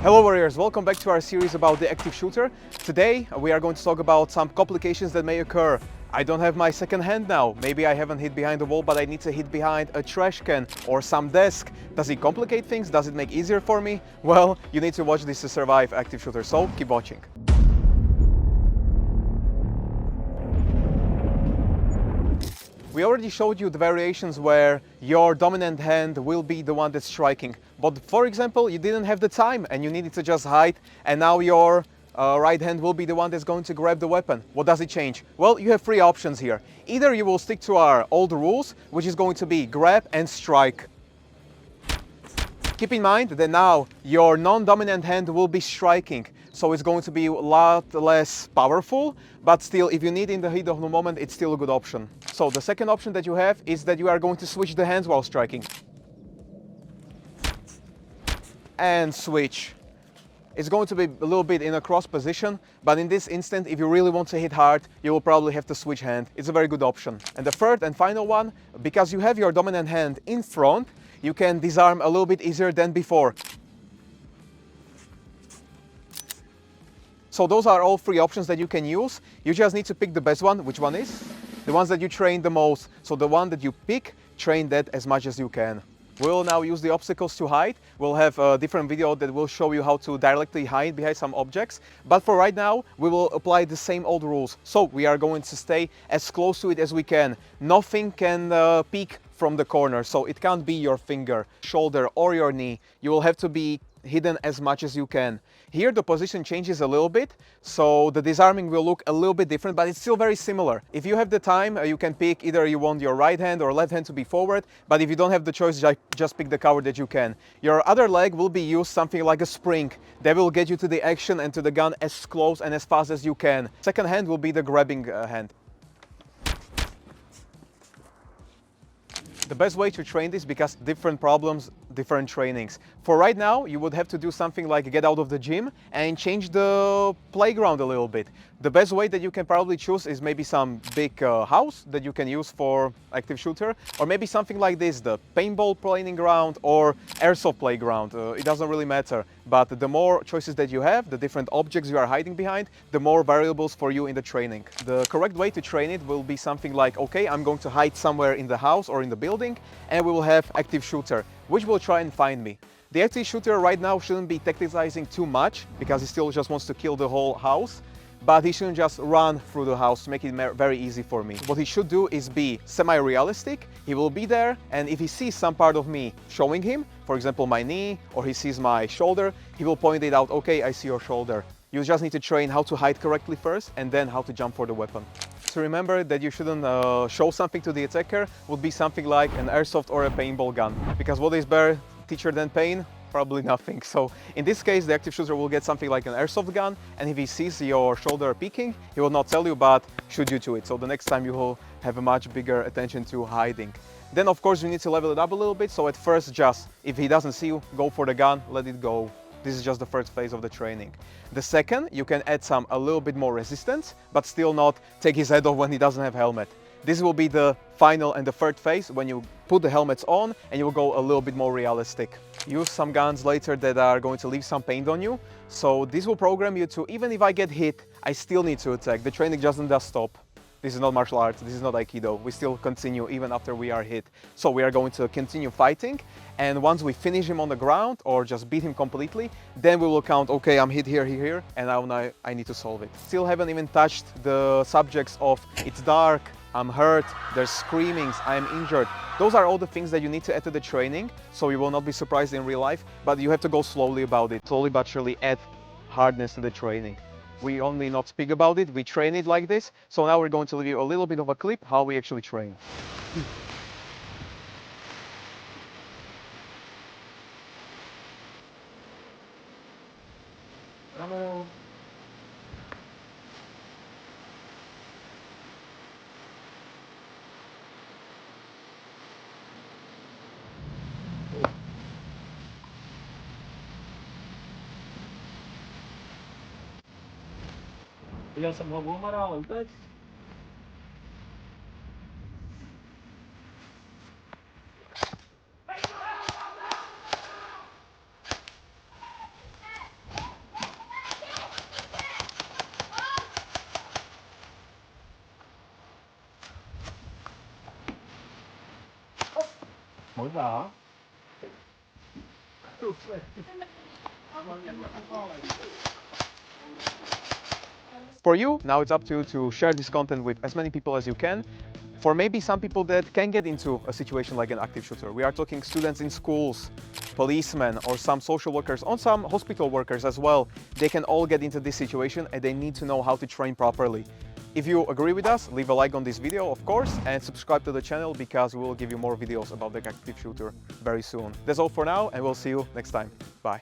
Hello warriors, welcome back to our series about the active shooter. Today we are going to talk about some complications that may occur. I don't have my second hand now. Maybe I haven't hit behind the wall, but I need to hit behind a trash can or some desk. Does it complicate things? Does it make easier for me? Well, you need to watch this to survive active shooter, so keep watching. We already showed you the variations where your dominant hand will be the one that's striking. But for example, you didn't have the time and you needed to just hide, and now your right hand will be the one that's going to grab the weapon. What does it change? Well, you have three options here. Either you will stick to our old rules, which is going to be grab and strike. Keep in mind that now your non-dominant hand will be striking, so it's going to be a lot less powerful, but still, if you need in the heat of the moment, it's still a good option. So the second option that you have is that you are going to switch the hands while striking. And switch. It's going to be a little bit in a cross position, but in this instant, if you really want to hit hard, you will probably have to switch hand. It's a very good option. And the third and final one, because you have your dominant hand in front, you can disarm a little bit easier than before. So those are all three options that you can use. You just need to pick the best one. Which one is? The ones that you train the most. So the one that you pick, train that as much as you can. We'll now use the obstacles to hide. We'll have a different video that will show you how to directly hide behind some objects. But for right now, we will apply the same old rules. So we are going to stay as close to it as we can. Nothing can peek from the corner, so it can't be your finger, shoulder, or your knee. You will have to be hidden as much as you can. Here the position changes a little bit, so the disarming will look a little bit different, but it's still very similar. If you have the time, you can pick either you want your right hand or left hand to be forward, but if you don't have the choice, just pick the cover that you can. Your other leg will be used something like a spring. That will get you to the action and to the gun as close and as fast as you can. Second hand will be the grabbing hand. The best way to train this, because different problems, different trainings. For right now, you would have to do something like get out of the gym and change the playground a little bit. The best way that you can probably choose is maybe some big house that you can use for active shooter, or maybe something like this, the paintball playing ground or airsoft playground. It doesn't really matter, but the more choices that you have, the different objects you are hiding behind, the more variables for you in the training. The correct way to train it will be something like, okay, I'm going to hide somewhere in the house or in the building, and we will have active shooter, which will try and find me. The active shooter right now shouldn't be tacticizing too much, because he still just wants to kill the whole house, but he shouldn't just run through the house to make it very easy for me. What he should do is be semi-realistic. He will be there, and if he sees some part of me showing him, for example my knee, or he sees my shoulder, he will point it out, okay, I see your shoulder. You just need to train how to hide correctly first, and then how to jump for the weapon. To remember that you shouldn't show something to the attacker would be something like an airsoft or a paintball gun, because what is better teacher than pain? Probably nothing. So in this case, the active shooter will get something like an airsoft gun, and if he sees your shoulder peeking, he will not tell you, but shoot you to it. So the next time you will have a much bigger attention to hiding. Then of course you need to level it up a little bit. So at first, just if he doesn't see you, go for the gun, let it go. This is just the first phase of the training. The second, you can add a little bit more resistance, but still not take his head off when he doesn't have helmet. This will be the final and the third phase, when you put the helmets on and you will go a little bit more realistic. Use some guns later that are going to leave some paint on you. So this will program you to, even if I get hit, I still need to attack. The training doesn't just stop. This is not martial arts, this is not Aikido. We still continue even after we are hit. So we are going to continue fighting, and once we finish him on the ground or just beat him completely, then we will count, okay, I'm hit here, here, and now I need to solve it. Still haven't even touched the subjects of it's dark, I'm hurt, there's screamings, I'm injured. Those are all the things that you need to add to the training, so you will not be surprised in real life, but you have to go slowly about it. Slowly but surely add hardness to the training. We only not speak about it, we train it like this. So now we're going to leave you a little bit of a clip how we actually train. Hello. Ja sam mogu umarao, tak? Mũi vỏ. For you, now it's up to you to share this content with as many people as you can. For maybe some people that can get into a situation like an active shooter. We are talking students in schools, policemen, or some social workers, or some hospital workers as well. They can all get into this situation and they need to know how to train properly. If you agree with us, leave a like on this video, of course, and subscribe to the channel because we will give you more videos about the active shooter very soon. That's all for now, and we'll see you next time. Bye.